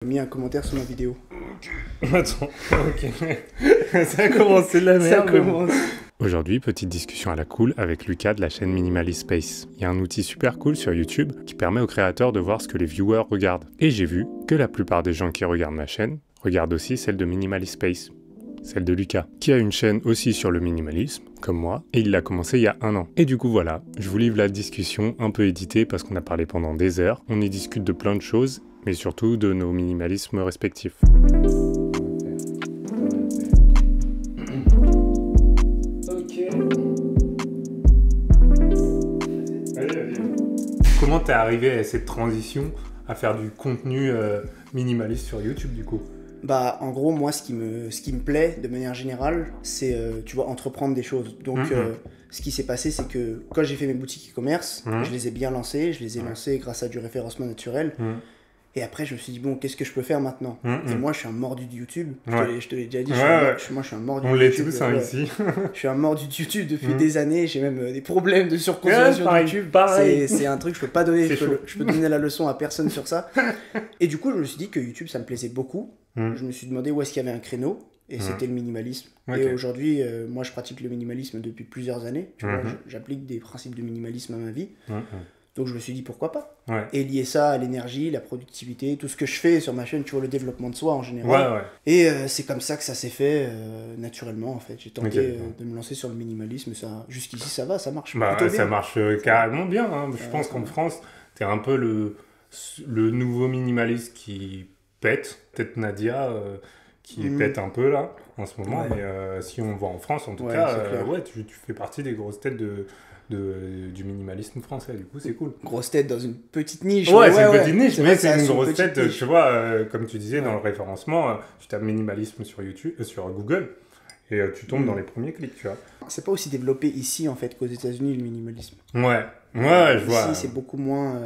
Mis un commentaire sur ma vidéo. Attends, ok. Ça a commencé de la merde. Ça commence. Aujourd'hui, petite discussion à la cool avec Lucas de la chaîne Minimalist Space. Il y a un outil super cool sur YouTube qui permet aux créateurs de voir ce que les viewers regardent. Et j'ai vu que la plupart des gens qui regardent ma chaîne regardent aussi celle de Minimalist Space. Celle de Lucas, qui a une chaîne aussi sur le minimalisme, comme moi, et il l'a commencé il y a 1 an. Et du coup voilà, je vous livre la discussion un peu éditée parce qu'on a parlé pendant des heures, on y discute de plein de choses, mais surtout de nos minimalismes respectifs. Comment t'es arrivé à cette transition à faire du contenu minimaliste sur YouTube du coup? Bah, en gros, moi, ce qui me plaît de manière générale, c'est, tu vois, entreprendre des choses. Donc, ce qui s'est passé, c'est que quand j'ai fait mes boutiques e-commerce, je les ai bien lancées. Je les ai lancées grâce à du référencement naturel. Et après, je me suis dit, bon, qu'est-ce que je peux faire maintenant? Et moi, je suis un mordu de YouTube. Je te l'ai déjà dit, moi, je suis un mordu de YouTube. On l'est tous ici. Je suis un mordu de YouTube depuis des années. J'ai même des problèmes de surconsommation de YouTube. C'est un truc que je peux pas donner. Je peux donner la leçon à personne sur ça. Et du coup, je me suis dit que YouTube, ça me plaisait beaucoup. Je me suis demandé où est-ce qu'il y avait un créneau. Et c'était le minimalisme. Et aujourd'hui, moi, je pratique le minimalisme depuis plusieurs années. Tu vois, j'applique des principes de minimalisme à ma vie. Donc je me suis dit pourquoi pas. Et lier ça à l'énergie, la productivité, tout ce que je fais sur ma chaîne, tu vois, le développement de soi en général. Et c'est comme ça que ça s'est fait naturellement en fait. J'ai tenté de me lancer sur le minimalisme. Jusqu'ici ça va, ça marche. Ça marche carrément bien. Hein. Je pense qu'en France, t'es un peu le nouveau minimaliste qui pète. Peut-être Nadia qui pète un peu là en ce moment. Mais si on voit en France en tout cas, tu fais partie des grosses têtes du minimalisme français, du coup c'est cool. Grosse tête dans une petite niche. C'est une petite niche, mais c'est une grosse tête, tu vois, comme tu disais dans le référencement, tu tapes minimalisme sur YouTube, sur Google, et tu tombes dans les premiers clics, tu vois. C'est pas aussi développé ici en fait qu'aux États-Unis le minimalisme. Je vois. Ici c'est beaucoup moins.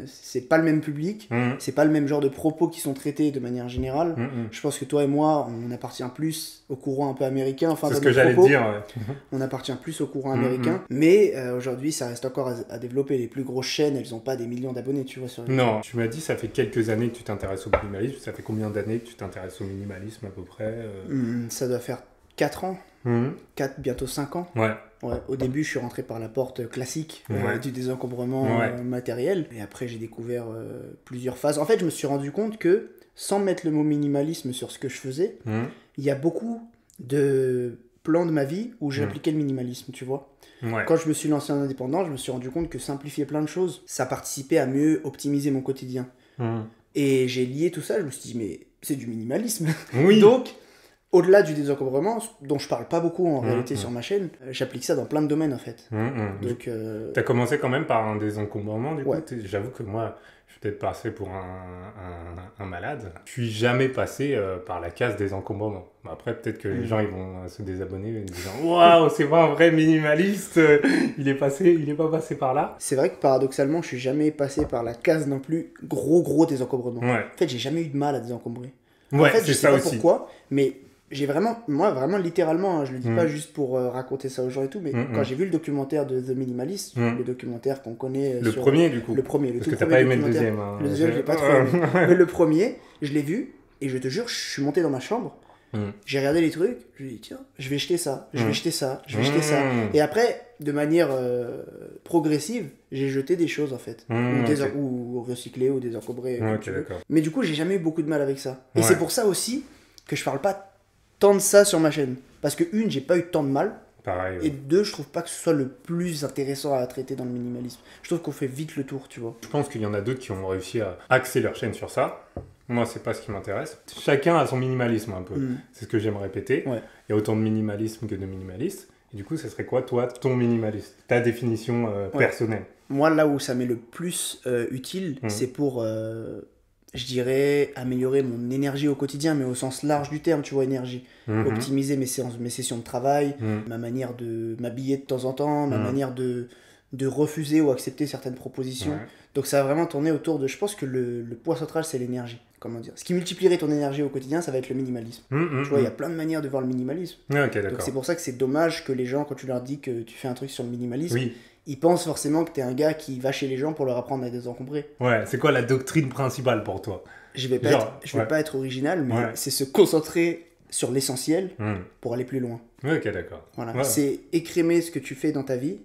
C'est pas le même public, c'est pas le même genre de propos qui sont traités de manière générale. Je pense que toi et moi, on appartient plus au courant un peu américain. Enfin, c'est ce que j'allais te dire. On appartient plus au courant américain, mais aujourd'hui ça reste encore à développer. Les plus grosses chaînes, elles ont pas des millions d'abonnés, tu vois. Non, tu m'as dit ça fait quelques années que tu t'intéresses au minimalisme. Ça fait combien d'années que tu t'intéresses au minimalisme à peu près Ça doit faire 4 ans. 4, bientôt 5 ans. Au début, je suis rentré par la porte classique du désencombrement matériel. Et après, j'ai découvert plusieurs phases. En fait, je me suis rendu compte que, sans mettre le mot minimalisme sur ce que je faisais, il y a beaucoup de plans de ma vie où j'appliquais le minimalisme, tu vois. Quand je me suis lancé en indépendant, je me suis rendu compte que simplifier plein de choses, ça participait à mieux optimiser mon quotidien. Et j'ai lié tout ça, je me suis dit, mais c'est du minimalisme. Donc, au-delà du désencombrement, dont je parle pas beaucoup en réalité sur ma chaîne, j'applique ça dans plein de domaines en fait. Donc, t'as commencé quand même par un désencombrement du coup. J'avoue que moi, je suis peut-être passé pour un malade. Je suis jamais passé par la case désencombrement. Après, peut-être que les gens ils vont se désabonner en disant waouh, c'est pas un vrai minimaliste, il est pas passé par là. C'est vrai que paradoxalement, je suis jamais passé par la case non plus gros désencombrement. En fait, j'ai jamais eu de mal à désencombrer. En fait, je sais pas pourquoi, mais j'ai vraiment littéralement, je le dis pas juste pour raconter ça aux gens et tout, mais quand j'ai vu le documentaire de The Minimalist, le documentaire qu'on connaît le premier du coup. Le premier, parce que t'as pas aimé le deuxième. Le deuxième, j'ai pas trop aimé. Mais le premier, je l'ai vu, et je te jure, je suis monté dans ma chambre, j'ai regardé les trucs, je me suis dit tiens, je vais jeter ça, je vais jeter ça. Et après, de manière progressive, j'ai jeté des choses en fait, ou recyclé, ou désencombré. Mais du coup, j'ai jamais eu beaucoup de mal avec ça. Et c'est pour ça aussi que je parle pas tant de ça sur ma chaîne. Parce que j'ai pas eu tant de mal. Pareil, et 2, je trouve pas que ce soit le plus intéressant à traiter dans le minimalisme. Je trouve qu'on fait vite le tour, tu vois. Je pense qu'il y en a d'autres qui ont réussi à axer leur chaîne sur ça. Moi, c'est pas ce qui m'intéresse. Chacun a son minimalisme un peu. C'est ce que j'aime répéter. Il y a autant de minimalisme que de minimalistes. Et du coup, ça serait quoi, toi, ton minimaliste? Ta définition personnelle? Moi, là où ça m'est le plus utile, c'est pour... je dirais améliorer mon énergie au quotidien, mais au sens large du terme, tu vois, énergie. Optimiser mes sessions de travail, ma manière de m'habiller de temps en temps, ma manière de refuser ou accepter certaines propositions. Donc ça va vraiment tourner autour de... Je pense que le point central, c'est l'énergie. Comment dire? Ce qui multiplierait ton énergie au quotidien, ça va être le minimalisme. Tu vois, il y a plein de manières de voir le minimalisme. Donc c'est pour ça que c'est dommage que les gens, quand tu leur dis que tu fais un truc sur le minimalisme, ils pensent forcément que t'es un gars qui va chez les gens pour leur apprendre à désencombrer. C'est quoi la doctrine principale pour toi? je vais pas être original, mais c'est se concentrer sur l'essentiel pour aller plus loin. Ok, d'accord. Voilà. C'est écrémer ce que tu fais dans ta vie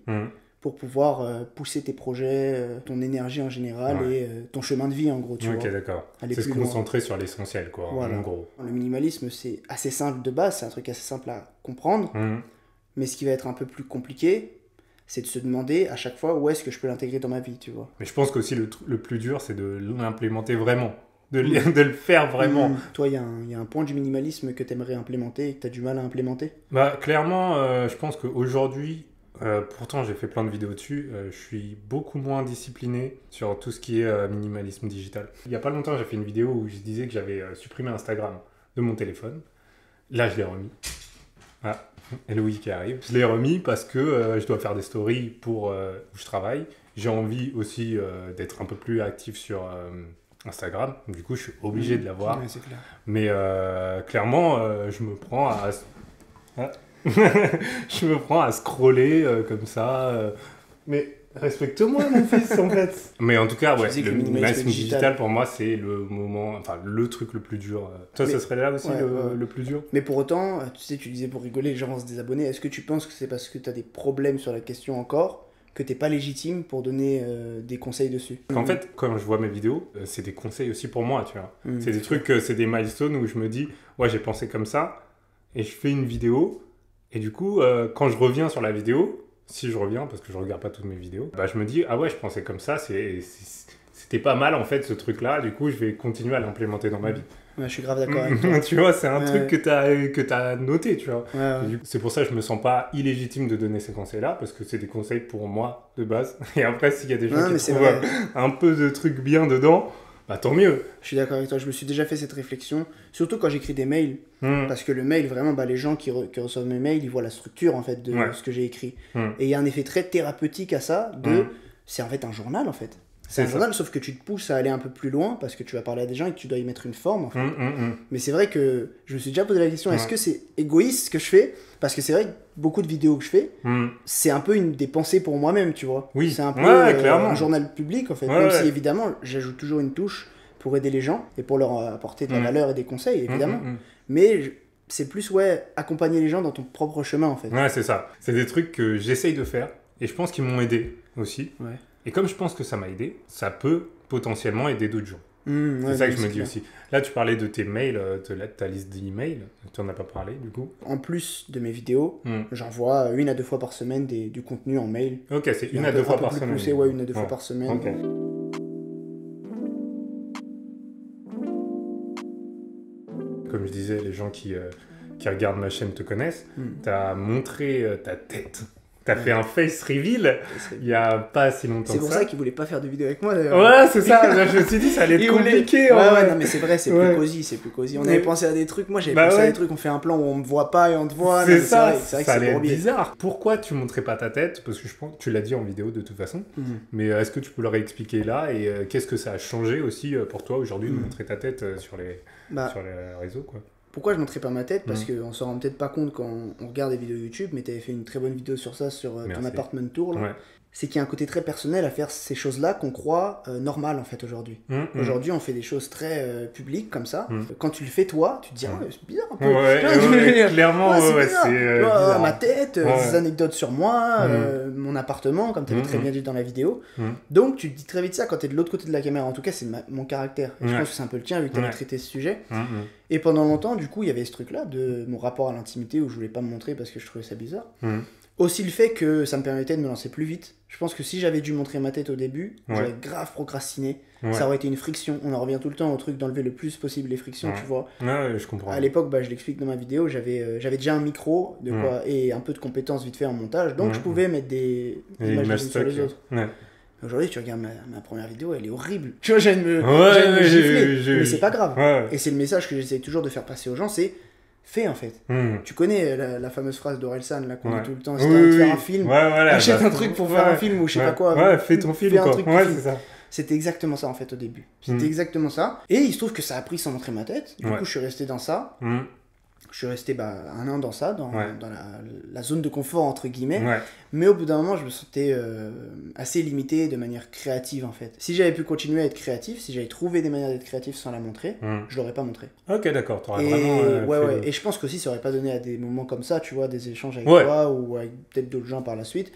pour pouvoir pousser tes projets, ton énergie en général et ton chemin de vie en gros. Ok, d'accord. C'est se concentrer sur l'essentiel, quoi, en gros. Le minimalisme, c'est assez simple de base, c'est un truc assez simple à comprendre, mais ce qui va être un peu plus compliqué, c'est de se demander à chaque fois où est-ce que je peux l'intégrer dans ma vie, tu vois. Mais je pense qu'aussi le plus dur, c'est de l'implémenter vraiment. De le faire vraiment. Toi, il y a un point du minimalisme que tu aimerais implémenter et que tu as du mal à implémenter? Bah, clairement, je pense qu'aujourd'hui, pourtant j'ai fait plein de vidéos dessus, je suis beaucoup moins discipliné sur tout ce qui est minimalisme digital. Il n'y a pas longtemps, j'ai fait une vidéo où je disais que j'avais supprimé Instagram de mon téléphone. Là, je l'ai remis. Ah, Eloï qui arrive. Je l'ai remis parce que je dois faire des stories pour où je travaille. J'ai envie aussi d'être un peu plus actif sur... Instagram, du coup je suis obligé de l'avoir. Ouais, c'est clair. Mais clairement, je me prends à je me prends à scroller comme ça. Mais respecte-moi mon fils en fait. Mais en tout cas, ouais, le minimalisme digital pour moi c'est le moment, enfin le truc le plus dur. Toi, ça serait là aussi le plus dur. Mais pour autant, tu sais, tu disais pour rigoler, les gens vont se désabonner. Est-ce que tu penses que c'est parce que tu as des problèmes sur la question encore que t'es pas légitime pour donner des conseils dessus? En fait, quand je vois mes vidéos, c'est des conseils aussi pour moi, tu vois. C'est des trucs, c'est des milestones où je me dis, ouais, j'ai pensé comme ça, et je fais une vidéo, et du coup, quand je reviens sur la vidéo, si je reviens, parce que je regarde pas toutes mes vidéos, bah je me dis, ah ouais, je pensais comme ça, c'était pas mal en fait ce truc-là, du coup, je vais continuer à l'implémenter dans ma vie. Ouais, je suis grave d'accord avec toi. Tu vois, c'est un truc que t'as noté, tu vois. C'est pour ça que je me sens pas illégitime de donner ces conseils-là, parce que c'est des conseils pour moi, de base. Et après, s'il y a des gens qui trouvent un peu de trucs bien dedans, bah tant mieux. Je suis d'accord avec toi, je me suis déjà fait cette réflexion, surtout quand j'écris des mails, parce que le mail, vraiment, bah, les gens qui reçoivent mes mails, ils voient la structure, en fait, de ce que j'ai écrit. Et il y a un effet très thérapeutique à ça, c'est en fait un journal, en fait. C'est un journal, sauf que tu te pousses à aller un peu plus loin parce que tu vas parler à des gens et que tu dois y mettre une forme. En fait. Mais c'est vrai que je me suis déjà posé la question, est-ce que c'est égoïste ce que je fais? Parce que c'est vrai que beaucoup de vidéos que je fais, c'est un peu des pensées pour moi-même, tu vois. Oui. C'est un peu un journal public, en fait. Même si, évidemment, j'ajoute toujours une touche pour aider les gens et pour leur apporter de la valeur et des conseils, évidemment. Mais c'est plus, accompagner les gens dans ton propre chemin, en fait. Ouais, c'est ça. C'est des trucs que j'essaye de faire et je pense qu'ils m'ont aidé aussi. Ouais. Et comme je pense que ça m'a aidé, ça peut potentiellement aider d'autres gens. C'est ça que je me dis aussi. Là, tu parlais de tes mails, de ta liste d'emails. Tu n'en as pas parlé, du coup. En plus de mes vidéos, j'envoie 1 à 2 fois par semaine du contenu en mail. Ok, c'est 1 à 2 fois par semaine. Poussé, 1 à 2 fois par semaine. Okay. Comme je disais, les gens qui regardent ma chaîne te connaissent. Tu as montré ta tête. T'as fait un face reveal il y a pas si longtemps. C'est pour ça qu'il voulait pas faire de vidéo avec moi d'ailleurs. Ouais, c'est ça. Je me suis dit ça allait être compliqué. Ouais, non mais c'est vrai, c'est plus cosy. On avait pensé à des trucs. Moi j'avais pensé à des trucs. On fait un plan où on me voit pas et on te voit. C'est ça. C'est vrai que ça allait être bizarre. Pourquoi tu montrais pas ta tête? Parce que je pense que tu l'as dit en vidéo de toute façon. Mais est-ce que tu peux le réexpliquer là et qu'est-ce que ça a changé aussi pour toi aujourd'hui de montrer ta tête sur les réseaux quoi? Pourquoi je montrais pas ma tête? Parce qu'on s'en rend peut-être pas compte quand on regarde des vidéos YouTube, mais tu avais fait une très bonne vidéo sur ça, sur ton apartment tour. Là. Ouais. C'est qu'il y a un côté très personnel à faire ces choses-là qu'on croit normales en fait aujourd'hui. Aujourd'hui, on fait des choses très publiques comme ça. Quand tu le fais toi, tu te dis, c'est bizarre un peu. Clairement, c'est bizarre. Ma tête, des anecdotes sur moi, mon appartement, comme tu avais très bien dit dans la vidéo. Donc, tu te dis très vite ça quand tu es de l'autre côté de la caméra. En tout cas, c'est mon caractère. Et je pense que c'est un peu le tien vu que tu avais traité ce sujet. Et pendant longtemps, du coup, il y avait ce truc-là de mon rapport à l'intimité où je voulais pas me montrer parce que je trouvais ça bizarre. Aussi le fait que ça me permettait de me lancer plus vite. Je pense que si j'avais dû montrer ma tête au début, j'aurais grave procrastiné. Ça aurait été une friction. On en revient tout le temps au truc d'enlever le plus possible les frictions, tu vois. Ouais, je comprends. À l'époque, je l'explique dans ma vidéo, j'avais déjà un micro et un peu de compétences vite fait en montage, donc je pouvais mettre des images sur les autres. Aujourd'hui, tu regardes ma première vidéo, elle est horrible. Tu vois, j'aime me gifler, mais c'est pas grave. Et c'est le message que j'essaie toujours de faire passer aux gens, c'est fais en fait. Tu connais la fameuse phrase d'Orelsan là qu'on dit tout le temps, si t'as envie de faire un film, achète un truc pour faire un film ou je sais pas quoi. Fais ton film quoi. C'est ça. C'était exactement ça en fait au début. C'était exactement ça. Et il se trouve que ça a pris sans montrer ma tête. Du coup, je suis resté dans ça. Je suis resté 1 an dans ça, dans la zone de confort entre guillemets, Ouais. mais au bout d'un moment je me sentais assez limité de manière créative en fait. Si j'avais pu continuer à être créatif, si j'avais trouvé des manières d'être créatif sans la montrer, je l'aurais pas montré. Ok, d'accord, t'aurais vraiment... Et je pense qu'aussi ça aurait pas donné à des moments comme ça, tu vois, des échanges avec toi ou avec peut-être d'autres gens par la suite.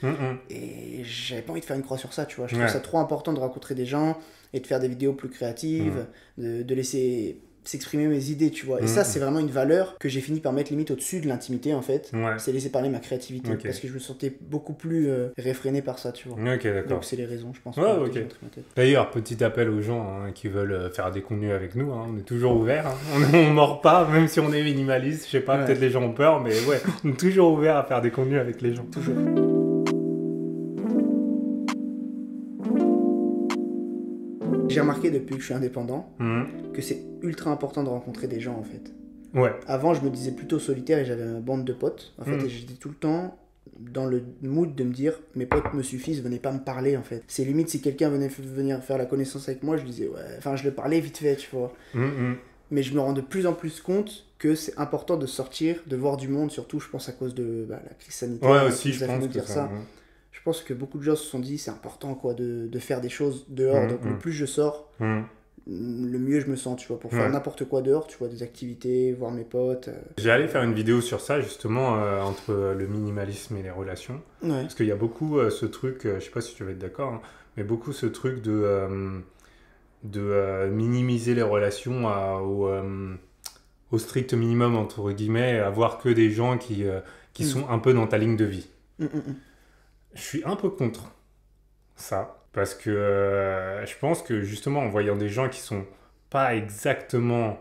Et j'avais pas envie de faire une croix sur ça, tu vois. Je trouve ça trop important de rencontrer des gens et de faire des vidéos plus créatives, de laisser s'exprimer mes idées, tu vois. Et ça, c'est vraiment une valeur que j'ai fini par mettre limite au-dessus de l'intimité, en fait. C'est laisser parler ma créativité. Parce que je me sentais beaucoup plus réfréné par ça, tu vois. Ok, d'accord. Donc, c'est les raisons, je pense. Ok. D'ailleurs, petit appel aux gens qui veulent faire des contenus avec nous. On est toujours ouverts. On mord pas, même si on est minimaliste. Je sais pas, peut-être les gens ont peur, mais ouais, on est toujours ouverts à faire des contenus avec les gens. Toujours. J'ai remarqué depuis que je suis indépendant que c'est ultra important de rencontrer des gens en fait. Ouais. Avant, je me disais plutôt solitaire et j'avais une bande de potes. En fait, et j'étais tout le temps dans le mood de me dire mes potes me suffisent, venez pas me parler en fait. C'est limite si quelqu'un venait venir faire la connaissance avec moi, je disais ouais. Enfin, je le parlais vite fait, tu vois. Mais je me rends de plus en plus compte que c'est important de sortir, de voir du monde, surtout, je pense à cause de la crise sanitaire. Ouais, aussi, je pense que ça. Je pense que beaucoup de gens se sont dit c'est important quoi de faire des choses dehors. Donc le plus je sors, le mieux je me sens, tu vois, pour faire n'importe quoi dehors, tu vois, des activités, voir mes potes. J'allais faire une vidéo sur ça justement entre le minimalisme et les relations. Parce qu'il y a beaucoup ce truc, je sais pas si tu vas être d'accord, mais beaucoup ce truc de minimiser les relations au strict minimum entre guillemets, avoir que des gens qui sont un peu dans ta ligne de vie. Je suis un peu contre ça, parce que je pense que justement en voyant des gens qui sont pas exactement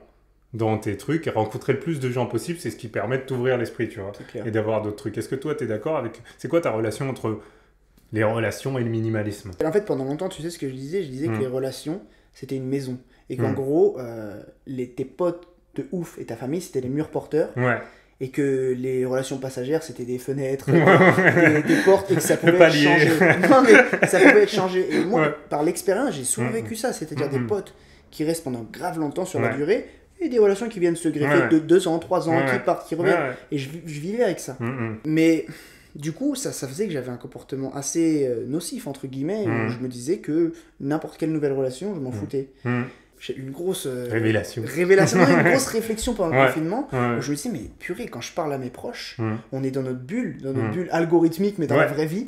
dans tes trucs, et rencontrer le plus de gens possible, c'est ce qui permet de t'ouvrir l'esprit, tu vois, et d'avoir d'autres trucs. Est-ce que toi, t'es d'accord avec... C'est quoi ta relation entre les relations et le minimalisme? En fait, pendant longtemps, tu sais ce que je disais que les relations, c'était une maison. Et qu'en gros, tes potes de ouf et ta famille, c'était les murs porteurs. Et que les relations passagères, c'était des fenêtres, des portes, et que ça pouvait être changé. Non, mais ça pouvait être changé. Et moi, par l'expérience, j'ai souvent vécu ça. C'est-à-dire des potes qui restent pendant grave longtemps sur la durée, et des relations qui viennent se greffer de 2 ans, 3 ans, qui partent, qui reviennent. Et je vivais avec ça. Mais du coup, ça faisait que j'avais un comportement assez nocif, entre guillemets, où je me disais que n'importe quelle nouvelle relation, je m'en foutais. J'ai eu une grosse révélation, une grosse réflexion pendant le confinement où je me disais mais purée, quand je parle à mes proches, on est dans notre bulle algorithmique mais dans la vraie vie,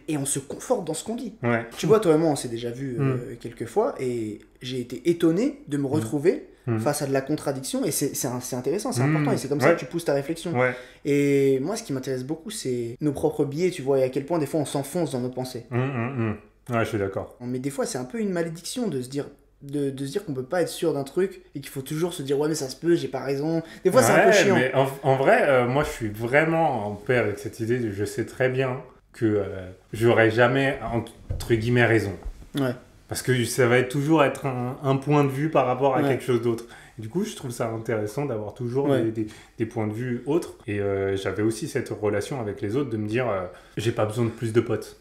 et on se conforte dans ce qu'on dit. Tu vois, toi et moi on s'est déjà vu quelques fois et j'ai été étonné de me retrouver face à de la contradiction, et c'est intéressant, c'est important, et c'est comme ça que tu pousses ta réflexion. Et moi ce qui m'intéresse beaucoup c'est nos propres biais, tu vois, et à quel point des fois on s'enfonce dans nos pensées. Ouais, je suis d'accord. Mais des fois c'est un peu une malédiction de se dire qu'on peut pas être sûr d'un truc et qu'il faut toujours se dire ouais mais ça se peut, j'ai pas raison. Des fois c'est un peu chiant. Mais en vrai, moi je suis vraiment en paix avec cette idée. Je sais très bien que j'aurai jamais entre guillemets raison. Parce que ça va toujours être un point de vue par rapport à quelque chose d'autre. Du coup, je trouve ça intéressant d'avoir toujours des points de vue autres. Et j'avais aussi cette relation avec les autres de me dire j'ai pas besoin de plus de potes.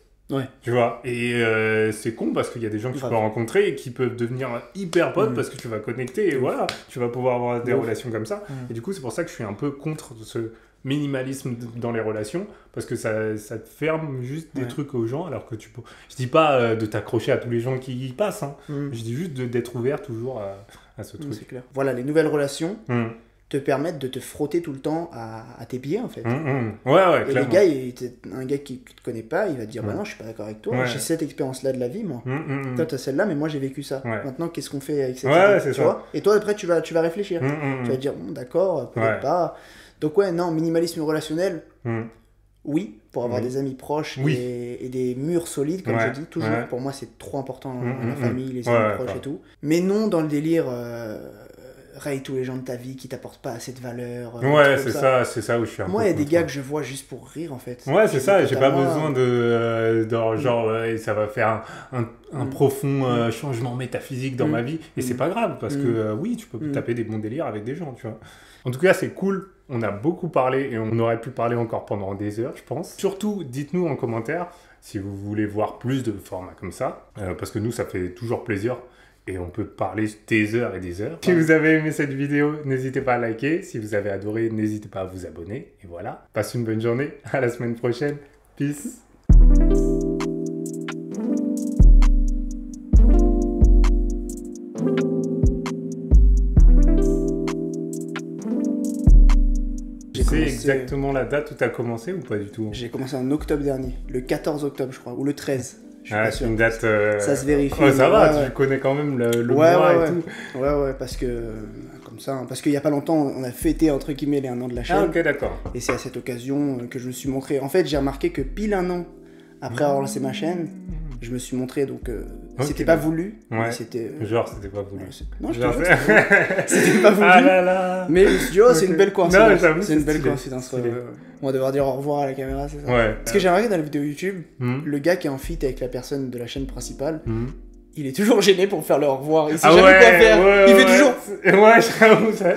Tu vois, et c'est con parce qu'il y a des gens que tu peux rencontrer et qui peuvent devenir hyper potes parce que tu vas connecter et voilà, tu vas pouvoir avoir des relations comme ça. Et du coup, c'est pour ça que je suis un peu contre ce minimalisme dans les relations, parce que ça te ferme juste des trucs aux gens, alors que tu peux... Je dis pas de t'accrocher à tous les gens qui y passent, je dis juste d'être ouvert toujours à ce truc. C'est clair. Voilà, les nouvelles relations te permettent de te frotter tout le temps à tes pieds en fait. Et clairement. Un gars qui te connaît pas, il va te dire bah non, je suis pas d'accord avec toi, j'ai cette expérience là de la vie moi. Toi t'as celle-là, mais moi j'ai vécu ça. Maintenant qu'est-ce qu'on fait avec cette idée, tu vois? Et toi après tu vas réfléchir. Tu vas dire bon, d'accord, peut-être pas. Donc non, minimalisme relationnel. Oui, pour avoir des amis proches et des murs solides, comme je dis toujours. Pour moi c'est trop important, la famille, les amis proches et tout. Mais non dans le délire raye tous les gens de ta vie qui t'apportent pas assez de valeur. C'est ça où je suis un peu. Moi, il y a des gars que je vois juste pour rire en fait. C'est ça, j'ai pas besoin de genre, ça va faire un profond changement métaphysique dans ma vie. Et c'est pas grave, parce que oui, tu peux taper des bons délires avec des gens, tu vois. En tout cas, c'est cool. On a beaucoup parlé et on aurait pu parler encore pendant des heures, je pense. Surtout, dites-nous en commentaire si vous voulez voir plus de formats comme ça. Parce que nous, ça fait toujours plaisir Et on peut parler des heures et des heures. Si vous avez aimé cette vidéo, n'hésitez pas à liker. Si vous avez adoré, n'hésitez pas à vous abonner. Et voilà, passe une bonne journée. À la semaine prochaine. Peace. C'est exactement la date où tu as commencé ou pas du tout? J'ai commencé en octobre dernier, le 14 octobre je crois, ou le 13. C'est une date... Ça se vérifie. Oh, ça va, tu connais quand même le mois et tout. Ouais, parce que... Comme ça, parce qu'il y a pas longtemps, on a fêté entre guillemets les 1 an de la chaîne. Ah ok, d'accord. Et c'est à cette occasion que je me suis montré. En fait, j'ai remarqué que pile 1 an après avoir lancé ma chaîne, je me suis montré, donc c'était pas voulu. Ouais. C'était c'était pas voulu. Non, je te jure, c'était pas voulu. Ah là là. Mais je me suis dit, oh, c'est une belle coïncidence. Non, c'est une belle coïncidence. On va devoir dire au revoir à la caméra, c'est ça? Ouais. Parce que j'ai remarqué dans la vidéo YouTube, le gars qui est en feat avec la personne de la chaîne principale, il est toujours gêné pour faire le au revoir. Il sait jamais quoi faire. Il fait toujours. Ouais, j'avoue, ça